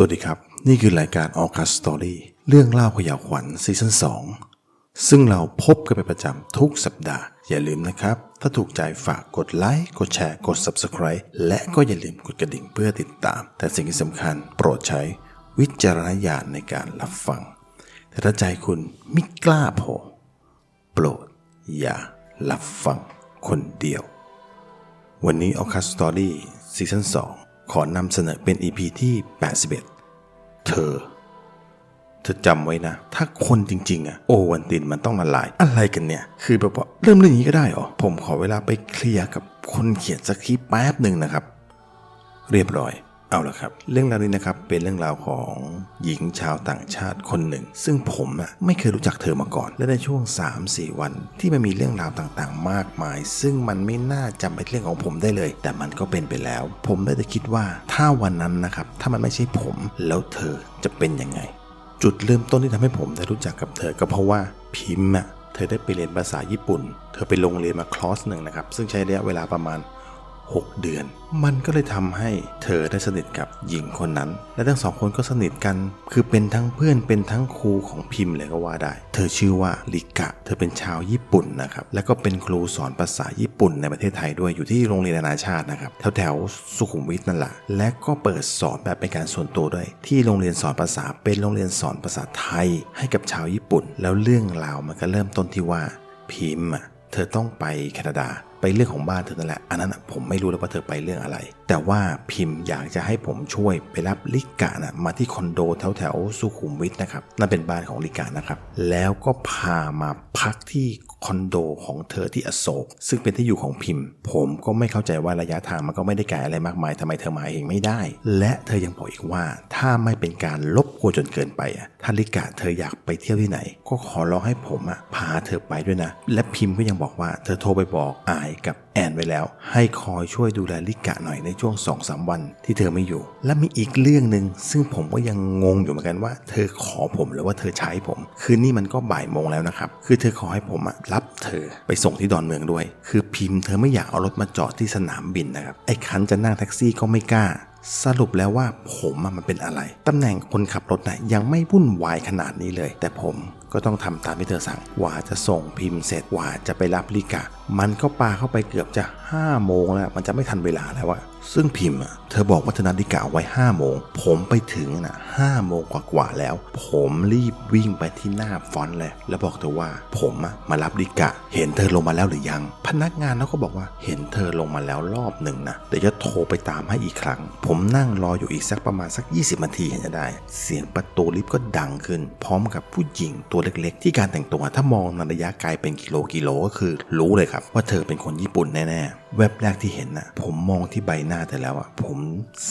สวัสดีครับนี่คือรายการ Orcas Story เรื่องเล่าขยาวขวัญซีซั่น2ซึ่งเราพบกันเป็นประจำทุกสัปดาห์อย่าลืมนะครับถ้าถูกใจฝากกดไลค์กดแชร์กด Subscribe และก็อย่าลืมกดกระดิ่งเพื่อติดตามแต่สิ่งที่สำคัญโปรดใช้วิจารณญาณในการรับฟังแต่ถ้าใจคุณไม่กล้าพอโปรดอย่ารับฟังคนเดียววันนี้ Orcas Story ซีซั่น2ขอนำเสนอเป็น EP ที่81เธอจำไว้นะถ้าคนจริงๆโอวัลตินมันต้องละลายอะไรกันเนี่ยคือแบบว่าเริ่มเรื่องนี้ก็ได้เหรอผมขอเวลาไปเคลียร์กับคนเขียนสคริปต์แป๊บหนึ่งนะครับเรียบร้อยเอาละครับเรื่องราวนี้นะครับเป็นเรื่องราวของหญิงชาวต่างชาติคนหนึ่งซึ่งผมไม่เคยรู้จักเธอมาก่อนและในช่วง 3-4 วันที่มันมีเรื่องราวต่างๆมากมายซึ่งมันไม่น่าจำเป็นเรื่องของผมได้เลยแต่มันก็เป็นไปแล้วผมได้แต่คิดว่าถ้าวันนั้นนะครับถ้ามันไม่ใช่ผมแล้วเธอจะเป็นยังไงจุดเริ่มต้นที่ทำให้ผมได้รู้จักกับเธอก็เพราะว่าพิมพ์เธอได้ไปเรียนภาษาญี่ปุ่นเธอไปโรงเรียนมาคลอสหนึ่งนะครับซึ่งใช้ระยะเวลาประมาณ6 เดือนมันก็เลยทำให้เธอได้สนิทกับหญิงคนนั้นและทั้งสองคนก็สนิทกันคือเป็นทั้งเพื่อนเป็นทั้งครูของพิมพ์เลยก็ว่าได้เธอชื่อว่าริกะเธอเป็นชาวญี่ปุ่นนะครับแล้วก็เป็นครูสอนภาษาญี่ปุ่นในประเทศไทยด้วยอยู่ที่โรงเรียนนานาชาตินะครับแถวสุขุมวิทนั่นแหละและก็เปิดสอนแบบเป็นการส่วนตัวด้วยที่โรงเรียนสอนภาษาเป็นโรงเรียนสอนภาษาไทยให้กับชาวญี่ปุ่นแล้วเรื่องราวมันก็เริ่มต้นที่ว่าพิมพ์เธอต้องไปแคนาดาไปเรื่องของบ้านเธอนั่นแหละอันนั้นผมไม่รู้เลยว่าเธอไปเรื่องอะไรแต่ว่าพิมพ์อยากจะให้ผมช่วยไปรับลิกะมาที่คอนโดแถวสุขุมวิทนะครับนั่นเป็นบ้านของลิกะนะครับแล้วก็พามาพักที่คอนโดของเธอที่อโศกซึ่งเป็นที่อยู่ของพิมพ์ผมก็ไม่เข้าใจว่าระยะทางมันก็ไม่ได้ไกลอะไรมากมายทำไมเธอมาเองไม่ได้และเธอยังบอกอีกว่าถ้าไม่เป็นการรบกวนจนเกินไปถ้าลิกะเธออยากไปเที่ยวที่ไหนก็ขอร้องให้ผมพาเธอไปด้วยนะและพิมพ์ก็ยังบอกว่าเธอโทรไปบอกอายกับแอนไว้แล้วให้คอยช่วยดูแลลิกะหน่อยในช่วง 2-3 วันที่เธอไม่อยู่และมีอีกเรื่องนึงซึ่งผมก็ยังงงอยู่เหมือนกันว่าเธอขอผมหรือว่าเธอใช้ผมคือนี่มันก็บ่ายโมงแล้วนะครับคือเธอขอให้ผมรับเธอไปส่งที่ดอนเมืองด้วยคือพิมพ์เธอไม่อยากเอารถมาจอดที่สนามบินนะครับไอ้คันจะนั่งแท็กซี่ก็ไม่กล้าสรุปแล้วว่าผมมันเป็นอะไรตำแหน่งคนขับรถยังไม่วุ่นวายขนาดนี้เลยแต่ผมก็ต้องทำตามที่เธอสั่งว่าจะส่งพิมพ์เสร็จว่าจะไปรับลิกะมันก็ปาเข้าไปเกือบจะ5 โมงแล้วมันจะไม่ทันเวลาแล้วซึ่งพิมพ์เธอบอกว่าเธอนัดลิกะไว้5 โมงผมไปถึง5 โมงกว่าแล้วผมรีบวิ่งไปที่หน้าฟอนต์เลยแล้วบอกเธอว่าผมมารับลิกะเห็นเธอลงมาแล้วหรือยังพนักงานเขาก็บอกว่าเห็นเธอลงมาแล้วรอบหนึ่งนะเดี๋ยวจะโทรไปตามให้อีกครั้งผมนั่งรออยู่อีกสักประมาณ20 นาทีเห็นจะได้เสียงประตูลิฟต์ก็ดังขึ้นพร้อมกับผู้หญิงตัวเล็กๆที่การแต่งตัวถ้ามองในระยะไกลเป็นกิโลก็คือรู้เลยครับว่าเธอเป็นคนญี่ปุ่นแน่ๆแวบแรกที่เห็นผมมองที่ใบหน้าเธอแล้วผม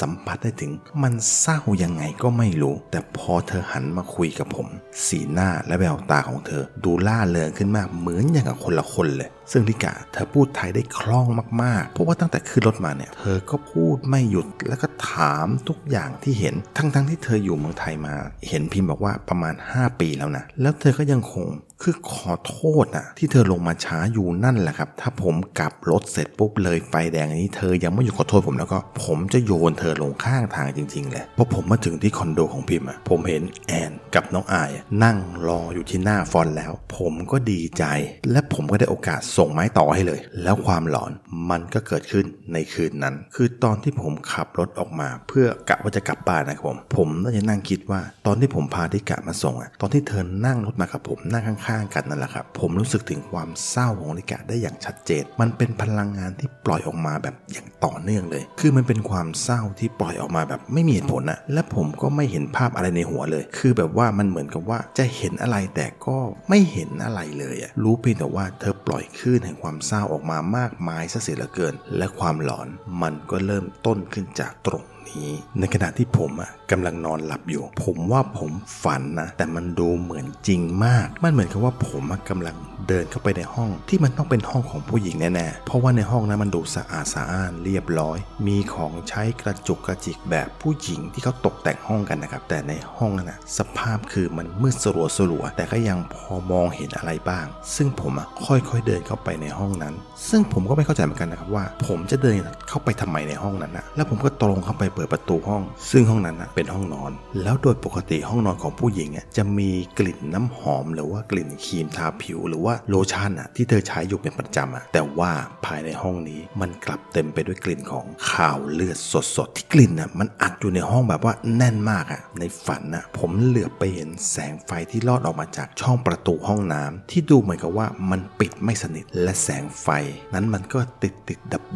สัมผัสได้ถึงมันเศร้ายังไงก็ไม่รู้แต่พอเธอหันมาคุยกับผมสีหน้าและแววตาของเธอดูล่าเริงขึ้นมากเหมือนอย่างกับคนละคนเลยซึ่งลิกะเธอพูดไทยได้คล่องมากๆเพราะว่าตั้งแต่ขึ้นรถมาเนี่ยเธอก็พูดไม่หยุดแล้วก็ถามทุกอย่างที่เห็นทั้งที่เธออยู่เมืองไทยมาเห็นพิมพ์บอกว่าประมาณ5 ปีแล้วนะแล้วเธอก็ยังคงคือขอโทษที่เธอลงมาช้าอยู่นั่นแหละครับถ้าผมกลับรถเสร็จปุ๊บเลยไฟแดงนี้เธอยังไม่หยุดขอโทษผมแล้วก็ผมจะโยนเธอลงข้างทางจริงๆแหละพอผมมาถึงที่คอนโดของพิมพ์ผมเห็นแอนกับน้องอายนั่งรออยู่ที่หน้าฟอนต์แล้วผมก็ดีใจและผมก็ได้โอกาสส่งไม้ต่อให้เลยแล้วความหลอนมันก็เกิดขึ้นในคืนนั้นคือตอนที่ผมขับรถออกมาเพื่อกะว่าจะกลับบ้านนะครับผมน่าจะนั่งคิดว่าตอนที่ผมพาลิกะมาส่งตอนที่เธอนั่งรถมากับผมนั่งข้างๆกันนั่นแหละครับผมรู้สึกถึงความเศร้าของลิกะได้อย่างชัดเจนมันเป็นพลังงานที่ปล่อยออกมาแบบอย่างต่อเนื่องเลยคือมันเป็นความเศร้าที่ปล่อยออกมาแบบไม่มีเหตุผลและผมก็ไม่เห็นภาพอะไรในหัวเลยคือแบบว่ามันเหมือนกับว่าจะเห็นอะไรแต่ก็ไม่เห็นอะไรเลยรู้เพียงแต่ว่าเธอปล่อยคลื่นแห่งความเศร้าออกมามากมายซะเสียเหลือเกินและความหลอนมันก็เริ่มต้นขึ้นจากตรงนี้ในขณะที่ผมกำลังนอนหลับอยู่ผมว่าผมฝันนะแต่มันดูเหมือนจริงมากมันเหมือนกับว่าผมกำลังเดินเข้าไปในห้องที่มันต้องเป็นห้องของผู้หญิงแน่ๆเพราะว่าในห้องนั้นมันดูสะอาดสะอ้านเรียบร้อยมีของใช้กระจุกกระจิกแบบผู้หญิงที่เขาตกแต่งห้องกันนะครับแต่ในห้องนั้นสภาพคือมันมืดสลัวแต่ก็ยังพอมองเห็นอะไรบ้างซึ่งผมค่อยๆเดินเข้าไปในห้องนั้นซึ่งผมก็ไม่เข้าใจเหมือนกันนะครับว่าผมจะเดินเข้าไปทำไมในห้องนั้นแล้วผมก็ตรงเข้าไป เปิดประตูห้องซึ่งห้องนั้นเป็นห้องนอนแล้วโดยปกติห้องนอนของผู้หญิงจะมีกลิ่นน้ำหอมหรือว่ากลิ่นครีมทาผิวหรือว่าโลชั่นที่เธอใช้อยู่เป็นประจำแต่ว่าภายในห้องนี้มันกลับเต็มไปด้วยกลิ่นของข่าวเลือดสดๆที่กลิ่นมันอัดอยู่ในห้องแบบว่าแน่นมากในฝันผมเหลือบไปเห็นแสงไฟที่ลอดออกมาจากช่องประตูห้องน้ำที่ดูเหมือนกับว่ามันปิดไม่สนิทและแสงไฟนั้นมันก็ติด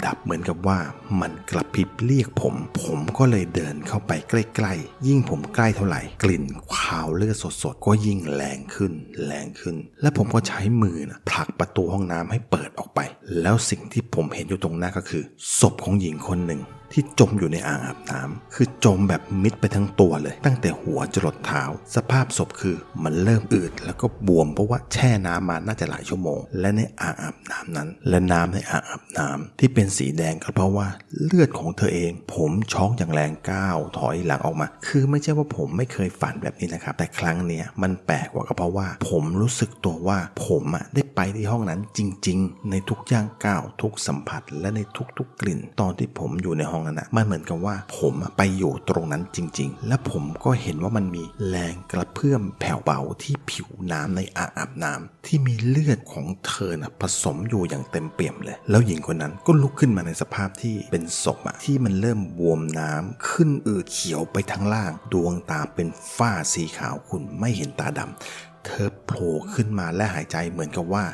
ดับเหมือนกับว่ามันกระพริบเรียกผมก็เลยเดินเข้าไปใกล้ๆยิ่งผมใกล้เท่าไหร่กลิ่นข่าวเลือดสดๆก็ยิ่งแรงขึ้นและผมก็ใช้มือผลักประตูห้องน้ำให้เปิดออกไปแล้วสิ่งที่ผมเห็นอยู่ตรงหน้าก็คือศพของหญิงคนหนึ่งที่จมอยู่ในอ่างอาบน้ำคือจมแบบมิดไปทั้งตัวเลยตั้งแต่หัวจรดเท้าสภาพศพคือมันเริ่มอืดแล้วก็บวมเพราะว่าแช่น้ำมาน่าจะหลายชั่วโมงและในอ่างอาบน้ำนั้นและน้ำในอ่างอาบน้ำที่เป็นสีแดงก็เพราะว่าเลือดของเธอเองผมช็อกอย่างแรงก้าวถอยหลังออกมาคือไม่ใช่ว่าผมไม่เคยฝันแบบนี้นะครับแต่ครั้งเนี้ยมันแปลกกว่าก็เพราะว่าผมรู้สึกตัวว่าผมได้ไปที่ห้องนั้นจริงๆในทุกย่างก้าวทุกสัมผัสและในทุกกลิ่นตอนที่ผมอยู่ในห้องนั้นมันเหมือนกับว่าผมไปอยู่ตรงนั้นจริงๆและผมก็เห็นว่ามันมีแรงกระเพื่อมแผ่วเบาที่ผิวน้ำในอ่างอาบน้ำที่มีเลือดของเธอผสมอยู่อย่างเต็มเปี่ยมเลยแล้วหญิงคนนั้นก็ลุกขึ้นมาในสภาพที่เป็นศพที่มันเริ่มบวมน้ำขึ้นอืดเขียวไปทั้งล่างดวงตาเป็นฝ้าสีขาวขุ่นไม่เห็นตาดำเธอโผล่ขึ้นมาและหายใจเหมือนกับว่า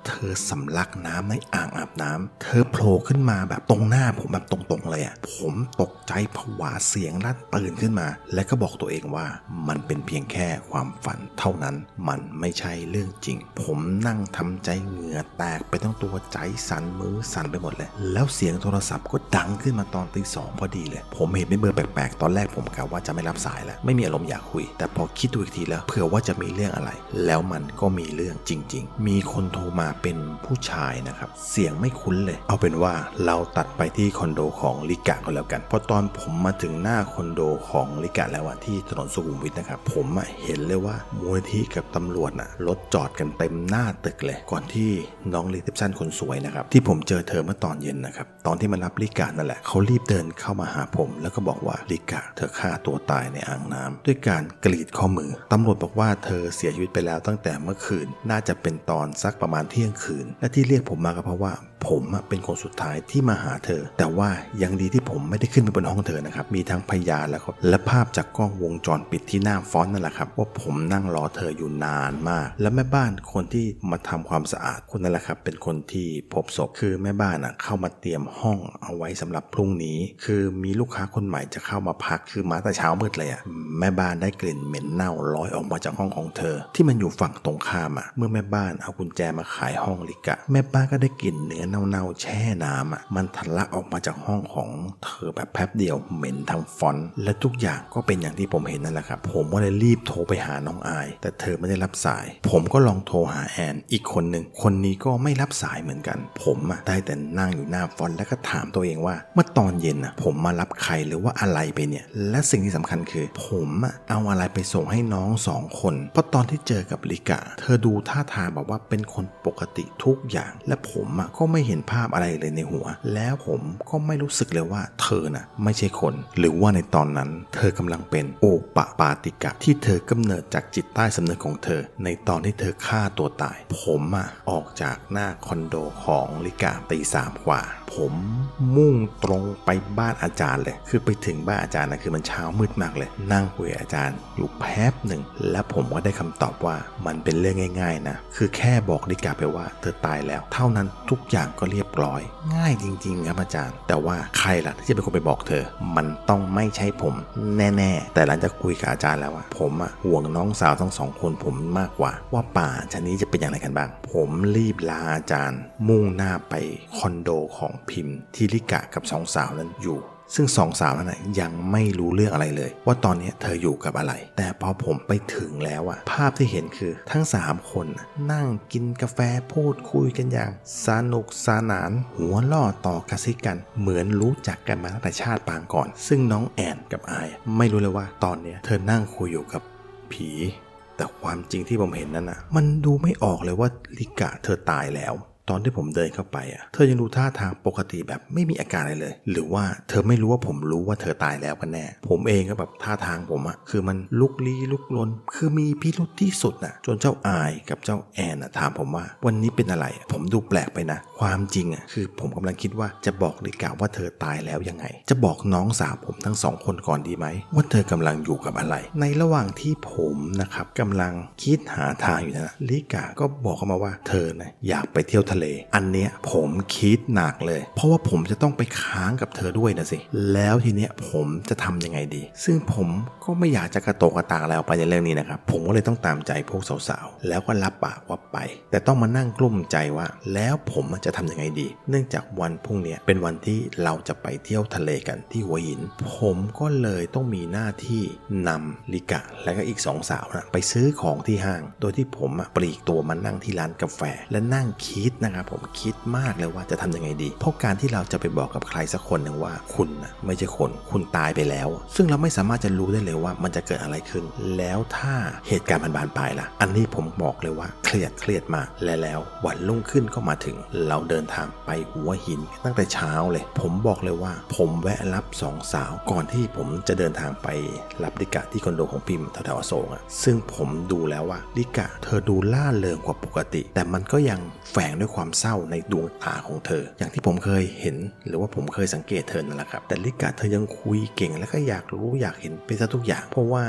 เธอสำลักน้ำในอ่างอาบน้ำเธอโผล่ขึ้นมาแบบตรงหน้าผมแบบตรงๆเลยผมตกใจผวาเสียงลั่นตื่นขึ้นมาและก็บอกตัวเองว่ามันเป็นเพียงแค่ความฝันเท่านั้นมันไม่ใช่เรื่องจริงผมนั่งทำใจเหงื่อแตกไปทั้งตัวใจสั่นมือสั่นไปหมดเลยแล้วเสียงโทรศัพท์ก็ดังขึ้นมาตอนตี 2พอดีเลยผมเห็นเป็นเบอร์แปลกๆตอนแรกผมกะว่าจะไม่รับสายแล้วไม่มีอารมณ์อยากคุยแต่พอคิดดูอีกทีแล้วเผื่อว่าจะมีเรื่องอะไรแล้วมันก็มีเรื่องจริงๆมีคนโทรมาเป็นผู้ชายนะครับเสียงไม่คุ้นเลยเอาเป็นว่าเราตัดไปที่คอนโดของลิกะก็แล้วกันเพราะตอนผมมาถึงหน้าคอนโดของลิกะแล้วที่ถนนสุขุมวิทนะครับผมเห็นเลยว่ามูลนิธิกับตำรวจรถจอดกันเต็มหน้าตึกเลยก่อนที่น้องรีเซพชันคนสวยนะครับที่ผมเจอเธอเมื่อตอนเย็นนะครับตอนที่มารับลิกะนั่นแหละเขารีบเดินเข้ามาหาผมแล้วก็บอกว่าลิกะเธอฆ่าตัวตายในอ่างน้ำด้วยการกรีดข้อมือตำรวจบอกว่าเธอเสียชีวิตไปแล้วตั้งแต่เมื่อคืนน่าจะเป็นตอนสักประมาณเที่ยงคืนและที่เรียกผมมาก็เพราะว่าผมเป็นคนสุดท้ายที่มาหาเธอแต่ว่ายังดีที่ผมไม่ได้ขึ้นไปบนห้องเธอนะครับมีทั้งพยานและภาพจากกล้องวงจรปิดที่หน้าฟอนต์นั่นแหละครับว่าผมนั่งรอเธออยู่นานมากและแม่บ้านคนที่มาทำความสะอาดคนนั่นแหละครับเป็นคนที่พบศพคือแม่บ้านเข้ามาเตรียมห้องเอาไว้สำหรับพรุ่งนี้คือมีลูกค้าคนใหม่จะเข้ามาพักคือมาแต่เช้ามืดเลยแม่บ้านได้กลิ่นเหม็นเน่าลอยออกมาจากห้องของเธอที่มันอยู่ฝั่งตรงข้ามเมื่อแม่บ้านเอากุญแจมาขายห้องลิกะแม่บ้านก็ได้กลิ่นเนื้อเน่าๆแช่น้ำมันทะลักออกมาจากห้องของเธอแบบแป๊บเดียวเหม็นทั้งฟอนต์และทุกอย่างก็เป็นอย่างที่ผมเห็นนั่นแหละครับผมก็เลยรีบโทรไปหาน้องอายแต่เธอไม่ได้รับสายผมก็ลองโทรหาแอนอีกคนหนึ่งคนนี้ก็ไม่รับสายเหมือนกันผมได้แต่นั่งอยู่หน้าฟอนต์แล้วก็ถามตัวเองว่าเมื่อตอนเย็นผมมารับใครหรือว่าอะไรไปเนี่ยและสิ่งที่สำคัญคือผมเอาอะไรไปส่งให้น้อง2 คนเพราะตอนที่เจอกับลิกะเธอดูท่าทางแบบว่าเป็นคนปกติทุกอย่างและผมก็ไม่เห็นภาพอะไรเลยในหัวแล้วผมก็ไม่รู้สึกเลยว่าเธอไม่ใช่คนหรือว่าในตอนนั้นเธอกำลังเป็นโอปปาติกะที่เธอกำเนิดจากจิตใต้สำนึกของเธอในตอนที่เธอฆ่าตัวตายผมออกจากหน้าคอนโดของลิกะตี 3 กว่าผมมุ่งตรงไปบ้านอาจารย์เลยคือไปถึงบ้านอาจารย์คือมันเช้ามืดมากเลยนั่งคุยกับอาจารย์อยู่แป๊บหนึ่งแล้วผมก็ได้คำตอบว่ามันเป็นเรื่องง่ายๆนะคือแค่บอกลิกะไปว่าเธอตายแล้วเท่านั้นทุกอย่างก็เรียบร้อยง่ายจริงๆครับอาจารย์แต่ว่าใครล่ะที่จะเป็นคนไปบอกเธอมันต้องไม่ใช่ผมแน่ๆแต่หลังจากคุยกับอาจารย์แล้วผมห่วงน้องสาวทั้ง2 คนผมมากกว่าว่าป่าชั้นนี้จะเป็นอย่างไรกันบ้างผมรีบลาอาจารย์มุ่งหน้าไปคอนโดของพิมพ์ที่ลิกะกับ2 สาวนั้นอยู่ซึ่ง2 สาวนั้นยังไม่รู้เรื่องอะไรเลยว่าตอนนี้เธออยู่กับอะไรแต่พอผมไปถึงแล้วภาพที่เห็นคือทั้ง3 คนนั่งกินกาแฟพูดคุยกันอย่างสนุกสนานหัวล่อต่อกระซิบกันเหมือนรู้จักกันมาตั้งแต่ชาติปางก่อนซึ่งน้องแอนกับอายไม่รู้เลยว่าตอนนี้เธอนั่งคุยอยู่กับผีแต่ความจริงที่ผมเห็นนั้นมันดูไม่ออกเลยว่าลิกะเธอตายแล้ว ตอนที่ผมเดินเข้าไปเธอยังดูท่าทางปกติแบบไม่มีอาการอะไรเลยหรือว่าเธอไม่รู้ว่าผมรู้ว่าเธอตายแล้วกันแน่ผมเองก็แบบท่าทางผมคือมันลุกลี้ลุกลนคือมีพิรุธที่สุดจนเจ้าอายกับเจ้าแอนถามผมว่าวันนี้เป็นอะไรผมดูแปลกไปนะความจริงคือผมกำลังคิดว่าจะบอกลิกาว่าเธอตายแล้วยังไงจะบอกน้องสาวผมทั้ง2 คนก่อนดีไหมว่าเธอกำลังอยู่กับอะไรในระหว่างที่ผมนะครับกำลังคิดหาทางอยู่นะลิกาก็บอกเข้ามาว่าเธออยากไปเที่ยวทะเลอันเนี้ยผมคิดหนักเลยเพราะว่าผมจะต้องไปค้างกับเธอด้วยนะสิแล้วทีเนี้ยผมจะทำยังไงดีซึ่งผมก็ไม่อยากจะกระโตกกระตากแล้วไปในเรื่องนี้นะครับผมก็เลยต้องตามใจพวกสาวๆแล้วก็รับปากว่าไปแต่ต้องมานั่งกลุ้มใจว่าแล้วผมจะทำยังไงดีเนื่องจากวันพรุ่งนี้เป็นวันที่เราจะไปเที่ยวทะเลกันที่หัวหินผมก็เลยต้องมีหน้าที่นำลิกะและก็อีก2 สาวไปซื้อของที่ห้างโดยที่ผมปลีกตัวมานั่งที่ร้านกาแฟและนั่งคิดนะครับผมคิดมากเลยว่าจะทำยังไงดีเพราะการที่เราจะไปบอกกับใครสักคนหนึ่งว่าคุณไม่ใช่คนคุณตายไปแล้วซึ่งเราไม่สามารถจะรู้ได้เลยว่ามันจะเกิดอะไรขึ้นแล้วถ้าเหตุการณ์มันบานปลายล่ะอันนี้ผมบอกเลยว่าเครียดมากและแล้ววันรุ่งขึ้นก็มาถึงเราเดินทางไปหัวหินตั้งแต่เช้าเลยผมบอกเลยว่าผมแวะรับ2 สาวก่อนที่ผมจะเดินทางไปรับลิกะที่คอนโดของพิมพ์แถวๆอโศกซึ่งผมดูแล้วว่าลิกะเธอดูล่าเริงกว่าปกติแต่มันก็ยังแฝงด้วยความเศร้าในดวงตาของเธออย่างที่ผมเคยเห็นหรือว่าผมเคยสังเกตเธอนั่นแหละครับแต่ลิกะเธอยังคุยเก่งและก็อยากรู้อยากเห็นไปซะทุกอย่างเพราะว่า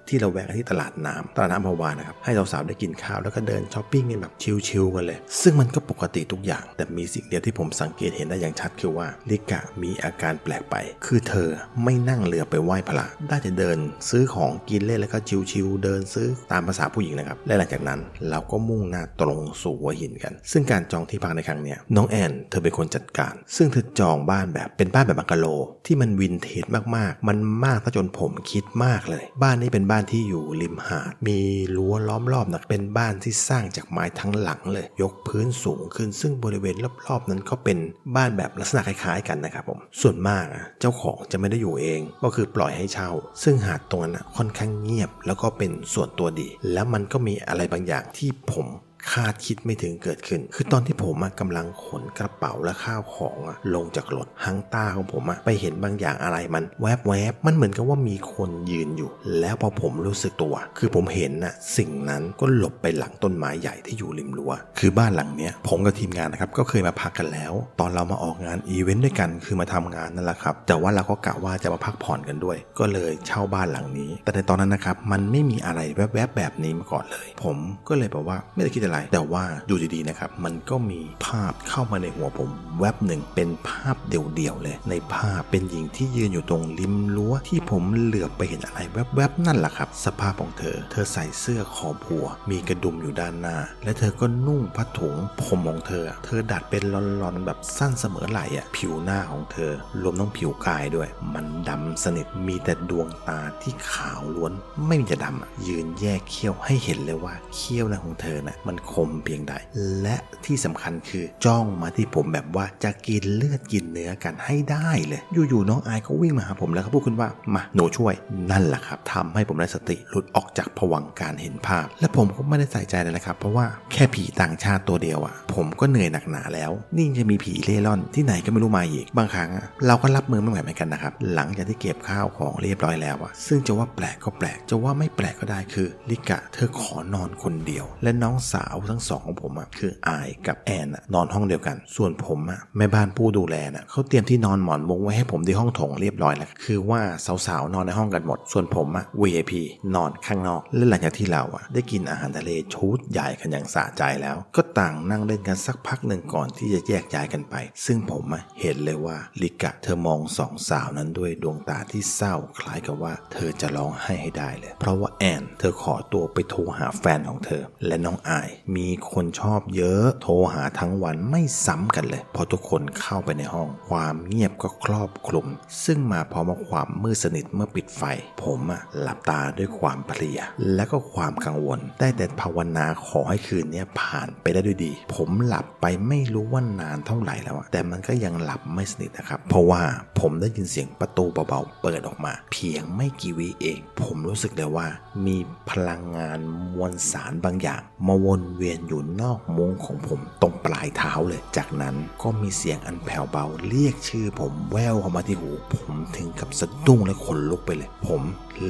ที่เราแวะที่ตลาดน้ำอัมพวานะครับให้สาวๆได้กินข้าวแล้วก็เดินช้อปปิ้งกันแบบชิลๆกันเลยซึ่งมันก็ปกติทุกอย่างแต่มีสิ่งเดียวที่ผมสังเกตเห็นได้อย่างชัดคือว่าลิกะมีอาการแปลกไปคือเธอไม่นั่งเรือไปไหว้พระได้แต่เดินซื้อของกินเล่นแล้วก็ชิลๆเดินซื้อตามภาษาผู้หญิงนะครับและหลังจากนั้นเราก็มุ่งหน้าตรงสู่หัวหินกันซึ่งการจองที่พักในครั้งนี้น้องแอนเธอเป็นคนจัดการซึ่งเธอจองบ้านแบบเป็นบ้านแบบบังกะโลที่มันวินเทจมากๆมันมากซะจนผมคิดมากเลยบ้านนี้เป็นบ้านที่อยู่ริมหาดมีรั้วล้อมรอบเป็นบ้านที่สร้างจากไม้ทั้งหลังเลยยกพื้นสูงขึ้นซึ่งบริเวณรอบๆนั้นก็เป็นบ้านแบบลักษณะคล้ายๆกันนะครับผมส่วนมากเจ้าของจะไม่ได้อยู่เองก็คือปล่อยให้เช่าซึ่งหาดตรงนั้นค่อนข้างเงียบแล้วก็เป็นส่วนตัวดีแล้วมันก็มีอะไรบางอย่างที่ผมคาดคิดไม่ถึงเกิดขึ้นคือตอนที่ผมกำลังขนกระเป๋าและข้าวของลงจากรถหางตาของผมไปเห็นบางอย่างอะไรมันแวบมันเหมือนกับว่ามีคนยืนอยู่แล้วพอผมรู้สึกตัวคือผมเห็นสิ่งนั้นก็หลบไปหลังต้นไม้ใหญ่ที่อยู่ริมรั้วคือบ้านหลังเนี้ยผมกับทีมงานนะครับก็เคยมาพักกันแล้วตอนเรามาออกงานอีเวนต์ด้วยกันคือมาทำงานนั่นแหละครับแต่ว่าเราก็กะว่าจะมาพักผ่อนกันด้วยก็เลยเช่าบ้านหลังนี้แต่ในตอนนั้นนะครับมันไม่มีอะไรแวบแบบนี้มาก่อนเลยผมก็เลยบอกว่าไม่ได้คิดอะไรแต่ว่าดูดีๆนะครับมันก็มีภาพเข้ามาในหัวผมแวบหนึ่งเป็นภาพเดี่ยวๆเลยในภาพเป็นหญิงที่ยืนอยู่ตรงริมรั้วที่ผมเหลือบไปเห็นอะไรแวบๆนั่นแหละครับสภาพของเธอใส่เสื้อคอบัวมีกระดุมอยู่ด้านหน้าและเธอก็นุ่งผ้าถุงผมของเธอดัดเป็นลอนๆแบบสั้นเสมอไหล่ผิวหน้าของเธอรวมทั้งผิวกายด้วยมันดำสนิทมีแต่ดวงตาที่ขาวล้วนไม่มีจะดำยืนแยกเขี้ยวให้เห็นเลยว่าเขี้ยวนั้นของเธอมันคมเพียงใดและที่สำคัญคือจ้องมาที่ผมแบบว่าจะกินเลือดกินเนื้อกันให้ได้เลยอยู่ๆน้องอายก็วิ่งมาหาผมแล้วก็พูดขึ้นว่ามาหนูช่วยนั่นแหละครับทำให้ผมได้สติหลุดออกจากภวังค์การเห็นภาพและผมก็ไม่ได้ใส่ใจเลยนะครับเพราะว่าแค่ผีต่างชาติตัวเดียวผมก็เหนื่อยหนักหนาแล้วนี่จะมีผีเล่ร่อนที่ไหนก็ไม่รู้มาอีกบางครั้งเราก็รับมือไม่ไหวเหมือนกันนะครับหลังจากที่เก็บข้าวของเรียบร้อยแล้วซึ่งจะว่าแปลกก็แปลกจะว่าไม่แปลกก็ได้คือลิกะเธอขอนอนคนเดียวและน้องสาวทั้งสองของผมคืออายกับแอนนอนห้องเดียวกันส่วนผมแม่บ้านผู้ดูแลเขาเตรียมที่นอนหมอนมุ้งไว้ให้ผมที่ห้องโถงเรียบร้อยแล้วคือว่าสาวๆนอนในห้องกันหมดส่วนผมVIP นอนข้างนอกและหลังจากที่เราได้กินอาหารทะเลชุดใหญ่กันอย่างสะใจแล้วก็ต่างนั่งเล่นกันสักพักหนึ่งก่อนที่จะแยกย้ายกันไปซึ่งผมเห็นเลยว่าลิกะเธอมองสองสาวนั้นด้วยดวงตาที่เศร้าคล้ายกับว่าเธอจะร้องไห้ให้ได้เลยเพราะว่าแอนเธอขอตัวไปโทรหาแฟนของเธอและน้องอายมีคนชอบเยอะโทรหาทั้งวันไม่ซ้ำกันเลยพอทุกคนเข้าไปในห้องความเงียบก็ครอบคลุมซึ่งมาพร้อมกับความมืดสนิทเมื่อปิดไฟผมหลับตาด้วยความเพลียและก็ความกังวลได้แต่ภาวนาขอให้คืนนี้ผ่านไปได้ด้วยดีผมหลับไปไม่รู้ว่านานเท่าไหร่แล้วแต่มันก็ยังหลับไม่สนิทนะครับเพราะว่าผมได้ยินเสียงประตูเบาๆเปิดออกมาเพียงไม่กี่วิเองผมรู้สึกเลยว่ามีพลังงานมวลสารบางอย่างมาวน เวียนอยู่นอกมุ้งของผมตรงปลายเท้าเลยจากนั้นก็มีเสียงอันแผ่วเบาเรียกชื่อผมแว่วเข้ามาที่หูผมถึงกับสะดุ้งและขนลุกไปเลยผม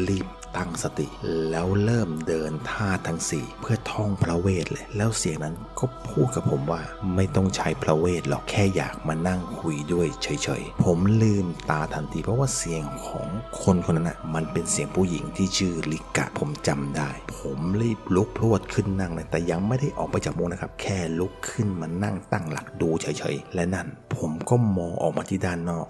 รีบตั้งสติแล้วเริ่มเดินท่าทั้งสี่เพื่อท่องพระเวทเลยแล้วเสียงนั้นก็พูดกับผมว่าไม่ต้องใช้พระเวทหรอกแค่อยากมานั่งคุยด้วยเฉยๆผมลืมตาทันทีเพราะว่าเสียงของคนคนนั้นมันเป็นเสียงผู้หญิงที่ชื่อลิกะผมจำได้ผมรีบลุกพรวดขึ้นนั่งเลยแต่ยังไม่ได้ออกไปจากมุ้งนะครับแค่ลุกขึ้นมานั่งตั้งหลักดูเฉยๆและนั่นผมก็มองออกมาที่ด้านนอก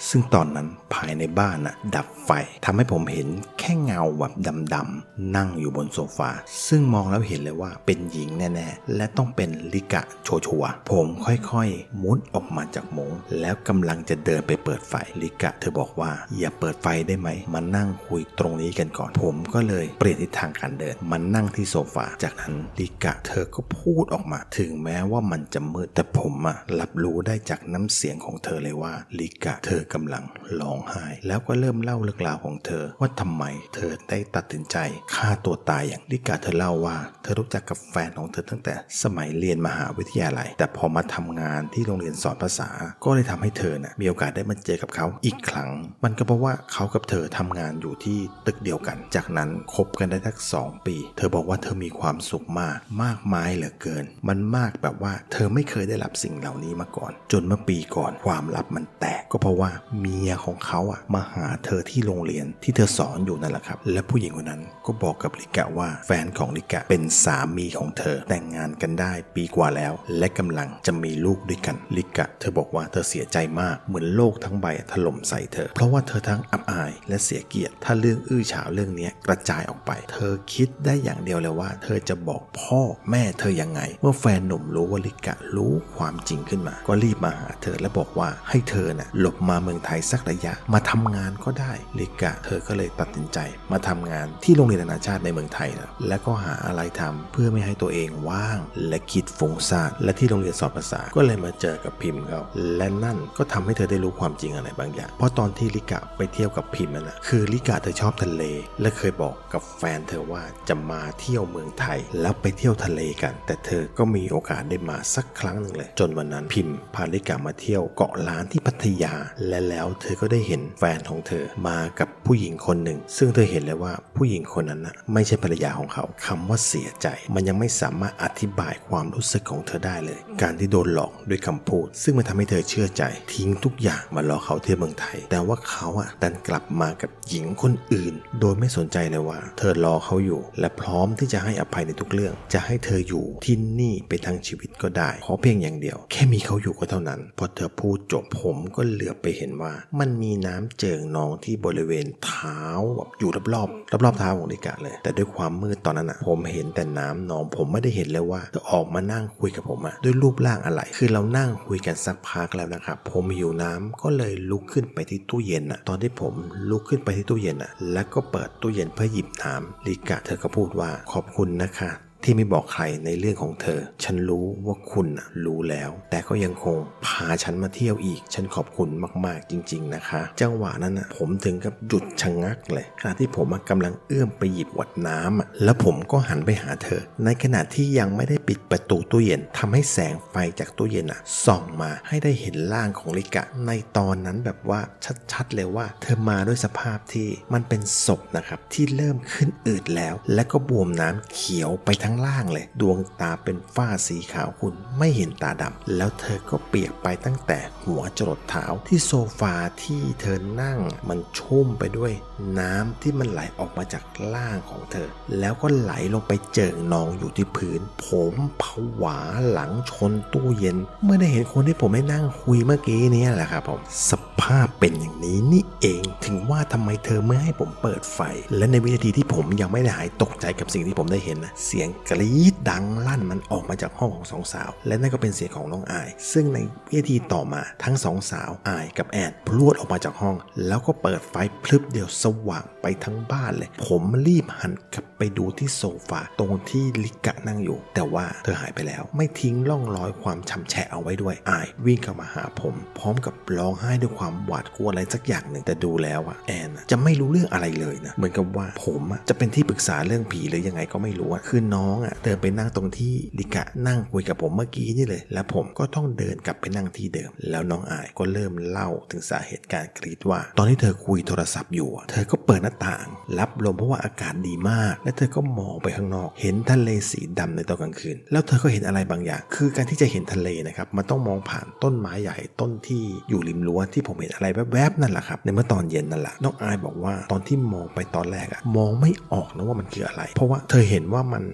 ซึ่งตอนนั้นภายในบ้านดับไฟทำให้ผมเห็นแค่เงาแบบดำๆนั่งอยู่บนโซฟาซึ่งมองแล้วเห็นเลยว่าเป็นหญิงแน่ๆและต้องเป็นลิกะชัวร์ผมค่อยๆมุดออกมาจากมุ้งแล้วกำลังจะเดินไปเปิดไฟลิกะเธอบอกว่าอย่าเปิดไฟได้ไหมมานั่งคุยตรงนี้กันก่อนผมก็เลยเปลี่ยนทิศทางการเดินมานั่งที่โซฟาจากนั้นลิกะเธอก็พูดออกมาถึงแม้ว่ามันจะมืดแต่ผมรับรู้ได้จากน้ำเสียงของเธอเลยว่าลิกะเธอกำลังร้องไห้แล้วก็เริ่มเล่าเรื่องราวของเธอว่าทำไมเธอได้ตัดสินใจฆ่าตัวตายอย่างลิกะเธอเล่าว่าเธอรู้จักกับแฟนของเธอตั้งแต่สมัยเรียนมหาวิทยาลัยแต่พอมาทำงานที่โรงเรียนสอนภาษาก็เลยทำให้เธอมีโอกาสได้มาเจอกับเขาอีกครั้งมันก็เพราะว่าเขากับเธอทำงานอยู่ที่ตึกเดียวกันจากนั้นคบกันได้ทั้ง2 ปีเธอบอกว่าเธอมีความสุขมากมายเหลือเกินมันมากแบบว่าเธอไม่เคยได้รับสิ่งเหล่านี้มาก่อนจนเมื่อปีก่อนความลับมันแตกก็เพราะว่าเมียของเขามาหาเธอที่โรงเรียนที่เธอสอนอยู่นั่นแหละครับและผู้หญิงคนนั้นก็บอกกับลิกะว่าแฟนของลิกะเป็นสามีของเธอแต่งงานกันได้ปีกว่าแล้วและกำลังจะมีลูกด้วยกันลิกะเธอบอกว่าเธอเสียใจมากเหมือนโลกทั้งใบถล่มใส่เธอเพราะว่าเธอทั้งอับอายและเสียเกียรติถ้าเรื่องอื้อฉาวเรื่องนี้กระจายออกไปเธอคิดได้อย่างเดียวเลยว่าเธอจะบอกพ่อแม่เธอยังไงเมื่อแฟนหนุ่มรู้ว่าลิกะรู้ความจริงขึ้นมาก็รีบมาหาเธอและบอกว่าให้เธอหลบมาเมืองไทยสักระยะมาทำงานก็ได้ลิกะเธอก็เลยตัดสินใจมาทำงานที่โรงเรียนนานาชาติในเมืองไทยและก็หาอะไรทำเพื่อไม่ให้ตัวเองว่างและคิดฟุ้งซ่านและที่โรงเรียนสอนภาษาก็เลยมาเจอกับพิมพ์เขาและนั่นก็ทำให้เธอได้รู้ความจริงอะไรบางอย่างเพราะตอนที่ลิกะไปเที่ยวกับพิมพ์คือลิกะเธอชอบทะเลและเคยบอกกับแฟนเธอว่าจะมาเที่ยวเมืองไทยแล้วไปเที่ยวทะเลกันแต่เธอก็มีโอกาสได้มาสักครั้งหนึ่งเลยจนวันนั้นพิมพ์พาลิกะมาเที่ยวเกาะล้านที่พัทยาและแล้วเธอก็ได้เห็นแฟนของเธอมากับผู้หญิงคนหนึ่งซึ่งเธอเห็นเลยว่าผู้หญิงคนนั้นไม่ใช่ภรรยาของเขาคำว่าเสียใจมันยังไม่สามารถอธิบายความรู้สึกของเธอได้เลยการที่โดนหลอกด้วยคำพูดซึ่งมันทำให้เธอเชื่อใจทิ้งทุกอย่างมารอเขาที่เมืองไทยแต่ว่าเขาดันกลับมากับหญิงคนอื่นโดยไม่สนใจเลยว่าเธอรอเขาอยู่และพร้อมที่จะให้อภัยในทุกเรื่องจะให้เธออยู่ที่นี่ไปทั้งชีวิตก็ได้ขอเพียงอย่างเดียวแค่มีเขาอยู่ก็เท่านั้นพอเธอพูดจบผมก็เหลือบไปเห็นว่ามันมีน้ำเจิ่งนองที่บริเวณเท้าแบบอยู่รอบเท้าของลิกะเลยแต่ด้วยความมืดตอนนั้นผมเห็นแต่น้ำนองผมไม่ได้เห็นเลยว่าเธอออกมานั่งคุยกับผมด้วยรูปร่างอะไรคือเรานั่งคุยกันสักพักแล้วนะครับผมหิวน้ำก็เลยลุกขึ้นไปที่ตู้เย็นตอนที่ผมลุกขึ้นไปที่ตู้เย็นแล้วก็เปิดตู้เย็นเพื่อหยิบน้ำลิกะเธอก็พูดว่าขอบคุณนะคะที่ไม่บอกใครในเรื่องของเธอฉันรู้ว่าคุณรู้แล้วแต่ก็ยังคงพาฉันมาเที่ยวอีกฉันขอบคุณมากๆจริงๆนะคะจังหวะนั้นผมถึงกับหยุดชะงักเลยขณะที่ผมกำลังเอื้อมไปหยิบขวดน้ำแล้วผมก็หันไปหาเธอในขณะที่ยังไม่ได้ปิดประตูตู้เย็นทำให้แสงไฟจากตู้เย็นส่องมาให้ได้เห็นร่างของลิกะในตอนนั้นแบบว่าชัดๆเลยว่าเธอมาด้วยสภาพที่มันเป็นศพนะครับที่เริ่มขึ้นอืดแล้วและก็บวมน้ำเขียวไปทั้งล่างเลยดวงตาเป็นฝ้าสีขาวขุ่นไม่เห็นตาดำแล้วเธอก็เปียกไปตั้งแต่หัวจรดเท้าที่โซฟาที่เธอนั่งมันชุ่มไปด้วยน้ำที่มันไหลออกมาจากล่างของเธอแล้วก็ไหลลงไปเจิ่งนองอยู่ที่พื้นผมผวาหลังชนตู้เย็นเมื่อได้เห็นคนที่ผมได้นั่งคุยเมื่อกี้นี้แหละครับผมสภาพเป็นอย่างนี้นี่เองถึงว่าทำไมเธอไม่ให้ผมเปิดไฟและในวินาทีที่ผมยังไม่ได้หายตกใจกับสิ่งที่ผมได้เห็นเสียงกรี๊ดดังลั่นมันออกมาจากห้องของสองสาวและนั่นก็เป็นเสียงของน้องอายซึ่งในวินาทีต่อมาทั้งสองสาวอายกับแอนพรวดออกมาจากห้องแล้วก็เปิดไฟพลึบเดียวสว่างไปทั้งบ้านเลยผมรีบหันกลับไปดูที่โซฟาตรงที่ลิกะนั่งอยู่แต่ว่าเธอหายไปแล้วไม่ทิ้งร่องรอยความช้ำแฉะเอาไว้ด้วยอายวิ่งเข้ามาหาผมพร้อมกับร้องไห้ด้วยความหวาดกลัวอะไรสักอย่างหนึ่งแต่ดูแล้วแอนจะไม่รู้เรื่องอะไรเลยนะเหมือนกับว่าผมจะเป็นที่ปรึกษาเรื่องผีหรือยังไงก็ไม่รู้คือน้อง องอ่ะเดินไปนั่งตรงที่ลิกะนั่งคุยกับผมเมื่อกี้นี่เลยแล้วผมก็ต้องเดินกลับไปนั่งที่เดิมแล้วน้องอายก็เริ่มเล่าถึงสาเหตุการกรีดว่าตอนที่เธอคุยโทรศัพท์อยู่เธอก็เปิดหน้าต่างรับลมเพราะว่าอากาศดีมากและเธอก็มองไปข้างนอกเห็นทะเลสีดำในตอนกลางคืนแล้วเธอก็เห็นอะไรบางอย่างคือการที่จะเห็นทะเลนะครับมันต้องมองผ่านต้นไม้ใหญ่ต้นที่อยู่ริมรั้วที่ผมเห็นอะไรแวบๆนั่นแหละครับในเมื่อตอนเย็นนั่นแหละน้องอายบอกว่าตอนที่มองไปตอนแรกอะมองไม่ออกนะว่ามันคืออะไรเพราะว่าเธอเห็นว่ามัน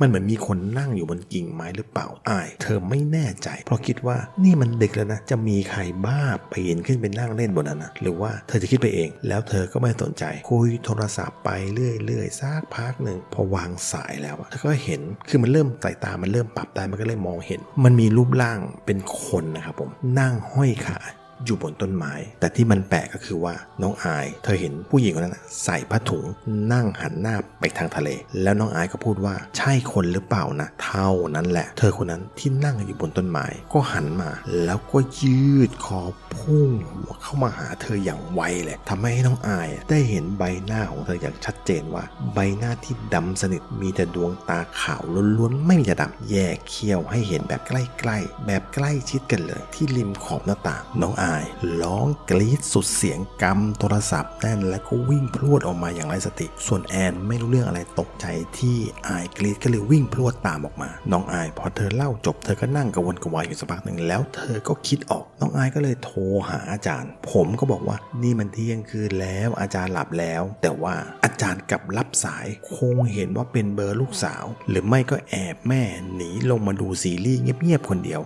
เหมือนมีคนนั่งอยู่บนกิ่งไม้หรือเปล่าอายเธอไม่แน่ใจเพราะคิดว่านี่มันดึกแล้วนะจะมีใครบ้าปีนขึ้นไปนั่งเล่นบนนั้นนะหรือว่าเธอจะคิดไปเองแล้วเธอก็ไม่สนใจคุยโทรศัพท์ไปเรื่อยๆสักพักหนึ่งพอวางสายแล้วเธอก็เห็นคือมันเริ่มสายตามันเริ่มปรับได้มันก็เลยมองเห็นมันมีรูปร่างเป็นคนนะครับผมนั่งห้อยขาอยู่บนต้นไม้แต่ที่มันแปลกก็คือว่าน้องอายเธอเห็นผู้หญิงคนนั้นใส่ผ้าถุงนั่งหันหน้าไปทางทะเลแล้วน้องอายก็พูดว่าใช่คนหรือเปล่านะเท่านั้นแหละเธอคนนั้นที่นั่งอยู่บนต้นไม้ก็หันมาแล้วก็ยืดคอพุ่งหัวเข้ามาหาเธออย่างไวเลยทำให้น้องอายได้เห็นใบหน้าของเธออย่างชัดเจนว่าใบหน้าที่ดำสนิทมีแต่ดวงตาขาวล้วนๆไม่มีจะดำแยกเขี้ยวให้เห็นแบบใกล้ๆแบบใกล้ชิดกันเลยที่ริมขอบหน้าต่างน้องอายร้องกรี๊ดสุดเสียงกำโทรศัพท์แน่นแล้วก็วิ่งพรวดออกมาอย่างไร้สติส่วนแอนไม่รู้เรื่องอะไรตกใจที่อายกรี๊ดก็เลยวิ่งพรวดตามออกมาน้องอายพอเธอเล่าจบเธอก็นั่งกระวนกระวายอยู่สักพักหนึ่งแล้วเธอก็คิดออกน้องอายก็เลยโทรหาอาจารย์ผมก็บอกว่านี่มันเที่ยงคืนแล้วอาจารย์หลับแล้วแต่ว่าอาจารย์กลับรับสายคงเห็นว่าเป็นเบอร์ลูกสาวหรือไม่ก็แอบแม่หนีลงมาดูซีรีส์เงียบๆคนเดียว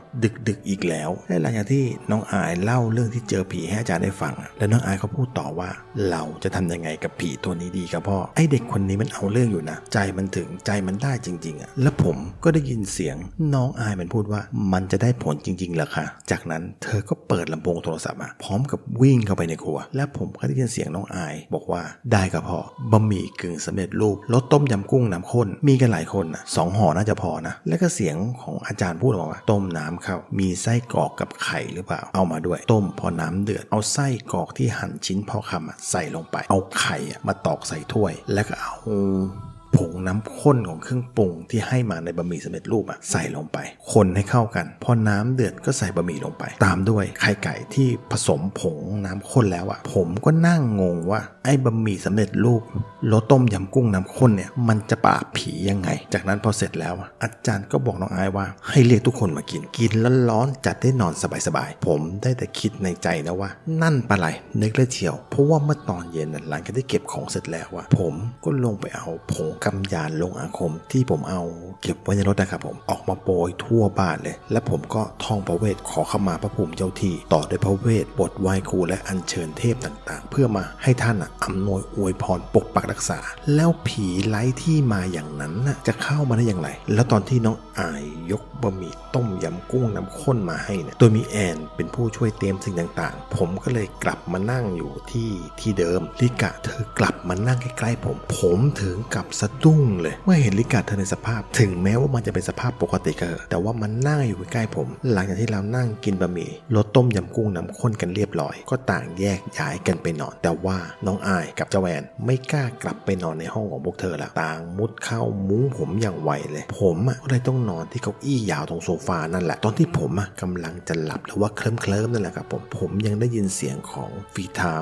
ดึกอีกแล้วและหลังจากที่น้องอายเล่าเรื่องที่เจอผีให้อาจารย์ได้ฟังแล้วน้องอายเขาพูดต่อว่าเราจะทำยังไงกับผีตัวนี้ดีครับพ่อไอเด็กคนนี้มันเอาเรื่องอยู่นะใจมันถึงใจมันได้จริงๆแล้วผมก็ได้ยินเสียงน้องอายมันพูดว่ามันจะได้ผลจริงๆเหรอคะจากนั้นเธอก็เปิดลำโพงโทรศัพท์พร้อมกับวิ่งเข้าไปในครัวและผมก็ได้ยินเสียงน้องอายบอกว่าได้ครับพ่อบะหมี่กึ่งสำเร็จรูปรสต้มยำกุ้งน้ำข้นมีกันหลายคนนะ2 ห่อน่าจะพอนะแล้วก็เสียงของอาจารย์พูดออกมาต้มน้ำเข้ามีไส้กรอกกับไข่หรือเปล่าเอามาด้วยต้มพอน้ำเดือดเอาไส้กรอกที่หั่นชิ้นพอคำใส่ลงไปเอาไข่มาตอกใส่ถ้วยแล้วก็เอาผงน้ำข้นของเครื่องปรุงที่ให้มาในบะหมี่สำเร็จรูปใส่ลงไปคนให้เข้ากันพอน้ำเดือดก็ใส่บะหมี่ลงไปตามด้วยไข่ไก่ที่ผสมผงน้ำข้นแล้วผมก็นั่งงงว่าไอ้บะหมี่สำเร็จรูปรสต้มยำกุ้งน้ำข้นเนี่ยมันจะปราบผียังไงจากนั้นพอเสร็จแล้วอาจารย์ก็บอกน้องอายว่าให้เรียกทุกคนมากินร้อนๆจัดได้นอนสบายๆผมได้แต่คิดในใจนะว่านั่นปะไรนึกเลยเชียวเพราะว่าเมื่อตอนเย็นหลังจากที่เก็บของเสร็จแล้วผมก็ลงไปเอาผงกำยานลงอาคมที่ผมเอาเก็บไว้ในรถนะครับผมออกมาโปรยทั่วบ้านเลยและผมก็ท่องพระเวทขอขมาพระภูมิเจ้าที่ต่อด้วยพระเวทบทไหว้ครูและอัญเชิญเทพต่างๆเพื่อมาให้ท่านอำนวยอวยพรปกปักรักษาแล้วผีไร้ที่มาอย่างนั้นจะเข้ามาได้อย่างไรแล้วตอนที่น้องอายยกบะหมี่ต้มยำกุ้งน้ำข้นมาให้เนี่ยโดยมีแอนเป็นผู้ช่วยเตรียมสิ่งต่างๆผมก็เลยกลับมานั่งอยู่ที่เดิมลิกะเธอกลับมานั่งใกล้ๆผมถึงกับสะดุ้งเลยเมื่อเห็นลิกะเธอในสภาพถึงแม้ว่ามันจะเป็นสภาพปกติก็แต่ว่ามันนั่งอยู่ใกล้ๆผมหลังจากที่เรานั่งกินบะหมี่รสต้มยำกุ้งน้ำข้นกันเรียบร้อยก็ต่างแยกย้ายกันไปนอนแต่ว่าน้องอายกับเจ้าแวนไม่กล้ากลับไปนอนในห้องของพวกเธอละต่างมุดเข้ามุ้งผมอย่างไวเลยผมก็เลยต้องนอนที่เก้าอี้ยาวตรงโซฟานั่นแหละตอนที่ผมกำลังจะหลับหรือว่าเคลิ้มนั่นแหละครับผมยังได้ยินเสียงของฝีเท้า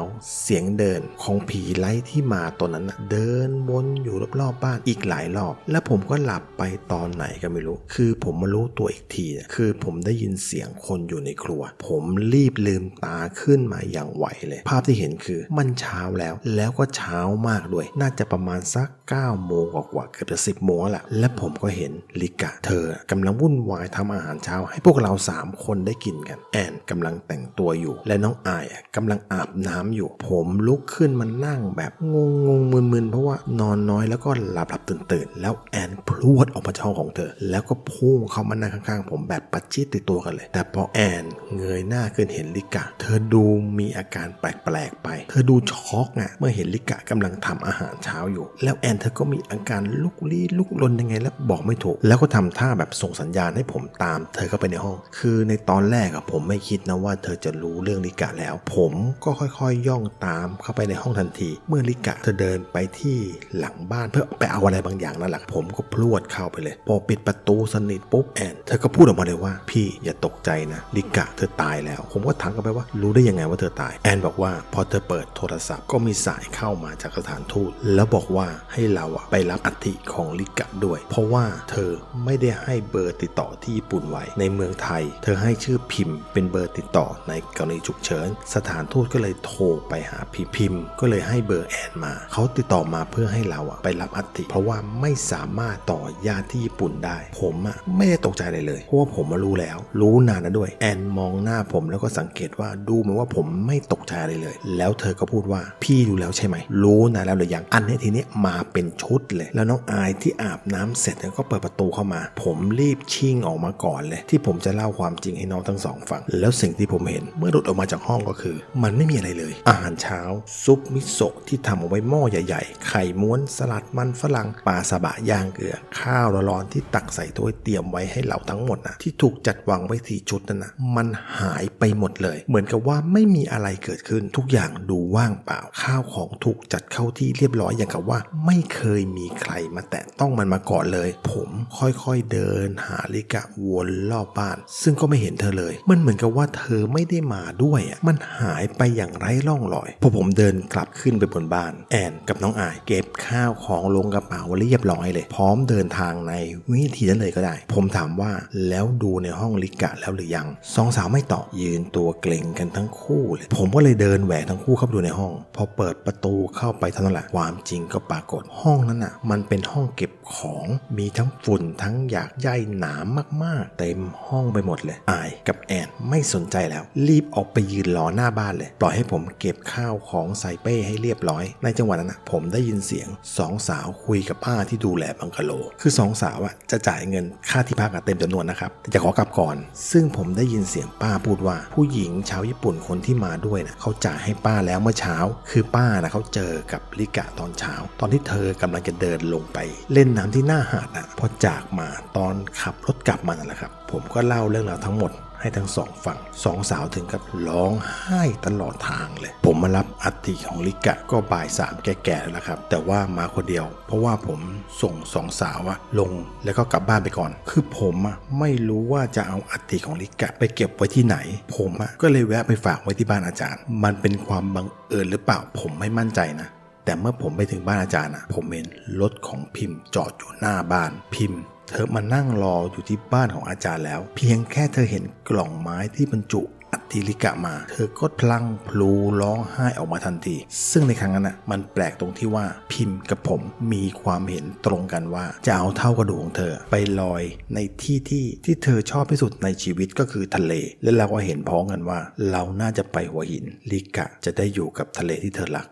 เสียงเดินของผีไร้ที่มาตัวนั้นเดินวนอยู่รอบๆบ้านอีกหลายรอบแล้วผมก็หลับไปตอนไหนก็ไม่รู้คือผมมารู้ตัวอีกทีคือผมได้ยินเสียงคนอยู่ในครัวผมรีบลืมตาขึ้นมาอย่างไวเลยภาพที่เห็นคือมันเช้าแล้วก็เช้ามากด้วยน่าจะประมาณสัก9 โมงกว่าเกือบจะ10 โมงแล้วแหละและผมก็เห็นลิกะเธอกำลังวุ่นวายทำอาหารเช้าให้พวกเรา3 คนได้กินกันแอนกำลังแต่งตัวอยู่และน้องอายกำลังอาบน้ำอยู่ผมลุกขึ้นมานั่งแบบงงมึนเพราะว่านอนน้อยแล้วก็หลับตื่นแล้วแอนพรวดออกมาจากห้องของเธอแล้วก็พุ่งเข้ามานั่งข้างๆผมแบบประชิดติดตัวกันเลยแต่พอแอนเงยหน้าขึ้นเห็นลิกะเธอดูมีอาการแปลกๆไปเธอดูช็อกเมื่อเห็นลิกะกำลังทำอาหารเช้าอยู่แล้วแอนเธอก็มีอาการลุกลี้ลุกลนยังไงแล้วบอกไม่ถูกแล้วก็ทำท่าแบบส่งสัญญาณให้ผมตามเธอเข้าไปในห้องคือในตอนแรกผมไม่คิดนะว่าเธอจะรู้เรื่องลิกะแล้วผมก็ค่อยๆย่องตามเข้าไปในห้องทันทีเมื่อลิกะเธอเดินไปที่หลังบ้านเพื่อ ไปเอาอะไรบางอย่างนั่นแหละผมก็พรวดเข้าไปเลยพอปิดประตูสนิทปุ๊บแอนเธอก็พูดออกมาเลยว่าพี่อย่าตกใจนะลิกะเธอตายแล้วผมก็ถามกันไปว่ารู้ได้ยังไงว่าเธอตายแอนบอกว่าพอเธอเปิดโทรศัพท์ก็มีสายเข้ามาจากสถานทูตแล้วบอกว่าให้เราไปรับอัฐิของลิกะด้วยเพราะว่าเธอไม่ได้ให้เบอร์ติดต่อที่ญี่ปุ่นไว้ในเมืองไทยเธอให้ชื่อพิมพ์เป็นเบอร์ติดต่อในกรณีฉุกเฉินสถานทูตก็เลยโทรไปหาพิมพ์ก็เลยให้เบอร์แอนมาเขาติดต่อมาเพื่อให้เราไปรับอัฐิเพราะว่าไม่สามารถต่อญาติที่ญี่ปุ่นได้ผมไม่ได้ตกใจเลยเพราะว่าผมรู้แล้วรู้นานแล้วด้วยแอนมองหน้าผมแล้วก็สังเกตว่าดูเหมือนว่าผมไม่ตกใจเลยแล้วเธอก็พูดว่าพี่รู้แล้วใช่ไหมรู้นานแล้วหรือยังอันนี้ทีนี้มาเป็นชุดเลยแล้วน้องอายที่อาบน้ำเสร็จก็เปิดประตูเข้ามาผมรีบชิ่งออกมาก่อนเลยที่ผมจะเล่าความจริงให้น้องทั้งสองฟังแล้วสิ่งที่ผมเห็นเมื่อหลุดออกมาจากห้องก็คือมันไม่มีอะไรเลยอาหารเช้าซุปมิโซะที่ทำเอาไว้หม้อใหญ่ๆไข่ม้วนสลัดมันฝรั่งปลาซาบะย่างเกลือข้าวร้อนๆที่ตักใส่ถ้วยเตรียมไว้ให้เราทั้งหมดที่ถูกจัดวางไว้ที่ชุดนั้นมันหายไปหมดเลยเหมือนกับว่าไม่มีอะไรเกิดขึ้นทุกอย่างดูว่างเปล่าข้าวของถูกจัดเข้าที่เรียบร้อยอย่างกับว่าไม่เคยมีใครมาแตะต้องมันมาก่อนเลยผมค่อยๆเดินหาลิกะวนรอบบ้านซึ่งก็ไม่เห็นเธอเลยมันเหมือนกับว่าเธอไม่ได้มาด้วยมันหายไปอย่างไร้ร่องรอยพอผมเดินกลับขึ้นไปบนบ้านแอนกับน้องอายเก็บข้าวของลงกระเป๋าเรียบร้อยเลยพร้อมเดินทางในวินาทีนั้นเลยก็ได้ผมถามว่าแล้วดูในห้องลิกะแล้วหรือยังสองสาวไม่ตอบยืนตัวเกร็งกันทั้งคู่เลยผมก็เลยเดินแหวกทั้งคู่เข้าไปดูในห้องพอเปิดประตูเข้าไปเท่านั้นแหละความจริงก็ปรากฏห้องนั้นมันเป็นห้องเก็บของมีทั้งฝุ่นทั้งหยากใยหนามมากๆเต็มห้องไปหมดเลยอายกับแอนไม่สนใจแล้วรีบออกไปยืนรอหน้าบ้านเลยปล่อยให้ผมเก็บข้าวของใส่เป้ให้เรียบร้อยในจังหวะนั้นผมได้ยินเสียงสองสาวคุยกับป้าที่ดูแลบังกะโลคือสองสาวจะจ่ายเงินค่าที่พักเต็มจำนวนนะครับแต่จะขอกลับก่อนซึ่งผมได้ยินเสียงป้าพูดว่าผู้หญิงชาวญี่ปุ่นคนที่มาด้วยเขาจ่ายให้ป้าแล้วเมื่อเช้าคือป้าเขาเจอกับลิกะตอนเช้าตอนที่เธอกำลังจะเดินลงไปเล่นน้ำที่หน้าหาดพอจากมาตอนขับรถกลับมานั่นแหละครับผมก็เล่าเรื่องราวทั้งหมดให้ทั้งสองฝั่งสองสาวถึงกับร้องไห้ตลอดทางเลยผมมารับอัฐิของลิกะก็บ่าย3แก่ๆแล้วนะครับแต่ว่ามาคนเดียวเพราะว่าผมส่งสองสาวลงแล้วก็กลับบ้านไปก่อนคือผมไม่รู้ว่าจะเอาอัฐิของลิกะไปเก็บไว้ที่ไหนผมก็เลยแวะไปฝากไว้ที่บ้านอาจารย์มันเป็นความบังเอิญหรือเปล่าผมไม่มั่นใจนะแต่เมื่อผมไปถึงบ้านอาจารย์ผมเห็นรถของพิมพ์จอดอยู่หน้าบ้านพิมพ์เธอมานั่งรออยู่ที่บ้านของอาจารย์แล้วเพียงแค่เธอเห็นกล่องไม้ที่บรรจุอัฐิลิกะมาเธอก็พลั้งพลูร้องไห้ออกมาทันทีซึ่งในครั้งนั้นมันแปลกตรงที่ว่าพิมพ์กับผมมีความเห็นตรงกันว่าจะเอาเท่ากระดูกของเธอไปลอยในที่เธอชอบที่สุดในชีวิตก็คือทะเลและเราก็เห็นพ้องกันว่าเราน่าจะไปหัวหินลิกะจะได้อยู่กับทะเลที่เธอรัก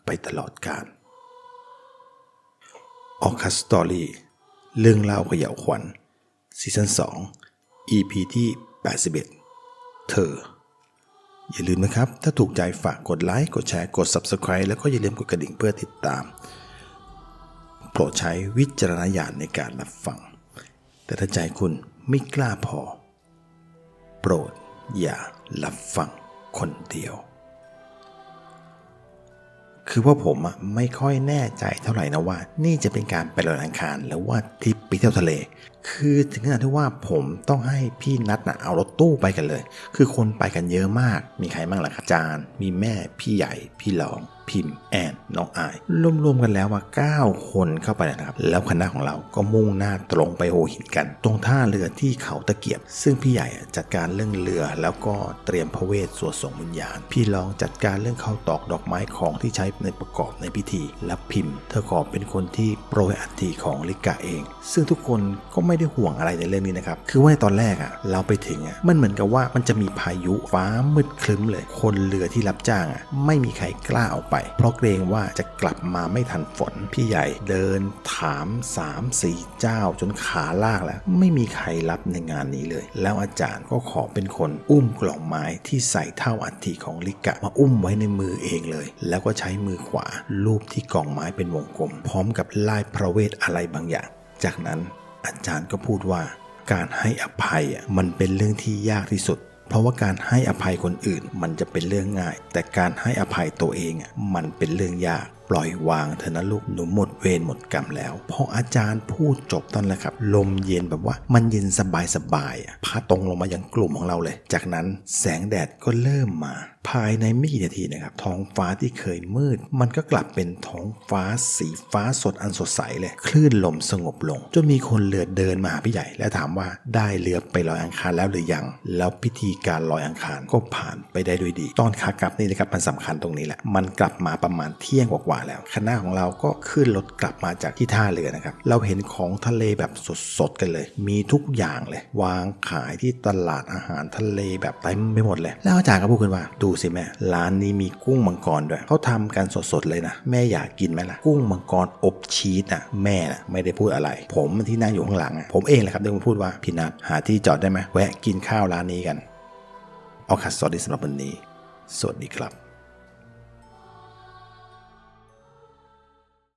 ไปตลอดกาลออคัสตอรี่เรื่องเล่าเขย่าวขวัญซีซั่น2 EP ที่81เธออย่าลืมนะครับถ้าถูกใจฝากกดไลค์กดแชร์กด Subscribe แล้วก็อย่าลืมกดกระดิ่งเพื่อติดตามโปรดใช้วิจารณญาณในการรับฟังแต่ถ้าใจคุณไม่กล้าพอโปรดอย่ารับฟังคนเดียวคือว่าผมไม่ค่อยแน่ใจเท่าไหร่นะว่านี่จะเป็นการไปลอยอังคารหรือว่าทริปไปเที่ยวทะเลคือถึงขนาดที่ว่าผมต้องให้พี่นัทเอารถตู้ไปกันเลยคือคนไปกันเยอะมากมีใครบ้างล่ะครับอาจารย์มีแม่พี่ใหญ่พี่รองพิมพ์แอนน้องอายรวมๆกันแล้ว9 คนเข้าไปนะครับแล้วคณะของเราก็มุ่งหน้าตรงไปหัวหินกันตรงท่าเรือที่เขาตะเกียบซึ่งพี่ใหญ่จัดการเรื่องเรือแล้วก็เตรียมพระเวทสวดส่งวิญญาณพี่รองจัดการเรื่องข้าวตอกดอกไม้ของที่ใช้ในประกอบในพิธีและพิมพ์เธอขอเป็นคนที่โปรยอัฐิของลิกะเองซึ่งทุกคนก็ไม่ได้ห่วงอะไรในเรื่องนี้นะครับคือว่าในตอนแรกเราไปถึงมันเหมือนกับว่ามันจะมีพายุฟ้ามืดครึ้มเลยคนเรือที่รับจ้างไม่มีใครกล้าออกไปเพราะเกรงว่าจะกลับมาไม่ทันฝนพี่ใหญ่เดินถาม 3-4 เจ้าจนขาลากแล้วไม่มีใครรับในงานนี้เลยแล้วอาจารย์ก็ขอเป็นคนอุ้มกล่องไม้ที่ใส่เท่าอัฐิของลิกะมาอุ้มไว้ในมือเองเลยแล้วก็ใช้มือขวาลูบที่กล่องไม้เป็นวงกลมพร้อมกับไล่พระเวทอะไรบางอย่างจากนั้นอาจารย์ก็พูดว่าการให้อภัยมันเป็นเรื่องที่ยากที่สุดเพราะว่าการให้อภัยคนอื่นมันจะเป็นเรื่องง่ายแต่การให้อภัยตัวเองมันเป็นเรื่องยาก ปล่อยวางเถอะนะลูกหนูหมดเวรหมดกรรมแล้วพออาจารย์พูดจบตอนแหละครับลมเย็นแบบว่ามันเย็นสบายๆพัดตรงลงมายังกลุ่มของเราเลยจากนั้นแสงแดดก็เริ่มมาภายในไม่กี่นาทีนะครับท้องฟ้าที่เคยมืดมันก็กลับเป็นท้องฟ้าสีฟ้าสดอันสดใสเลยคลื่นลมสงบลงจนมีคนเรือเดินมาหาพี่ใหญ่และถามว่าได้เรือไปลอยอังคารแล้วหรือยังแล้วพิธีการลอยอังคารก็ผ่านไปได้ด้วยดีตอนขากลับนี่นะครับมันสำคัญตรงนี้แหละมันกลับมาประมาณเที่ยงกว่าๆแล้วคณะของเราก็ขึ้นรถกลับมาจากที่ท่าเรือนะครับเราเห็นของทะเลแบบสดๆกันเลยมีทุกอย่างเลยวางขายที่ตลาดอาหารทะเลแบบเต็มไปหมดเลยแล้วอาจารย์ก็พูดขึ้นว่าดูสิแม่ร้านนี้มีกุ้งมังกรด้วยเขาทำกันสดๆเลยนะแม่อยากกินไหมล่ะกุ้งมังกรอบชีสอ่ะแม่น่ะไม่ได้พูดอะไรผมที่นั่งอยู่ข้างหลังอ่ะผมเองแหละครับที่พูดว่าพี่นัทหาที่จอดได้ไหมแวะกินข้าวร้านนี้กันเอาคัดสอดสำหรับวันนี้สวัสดีครับ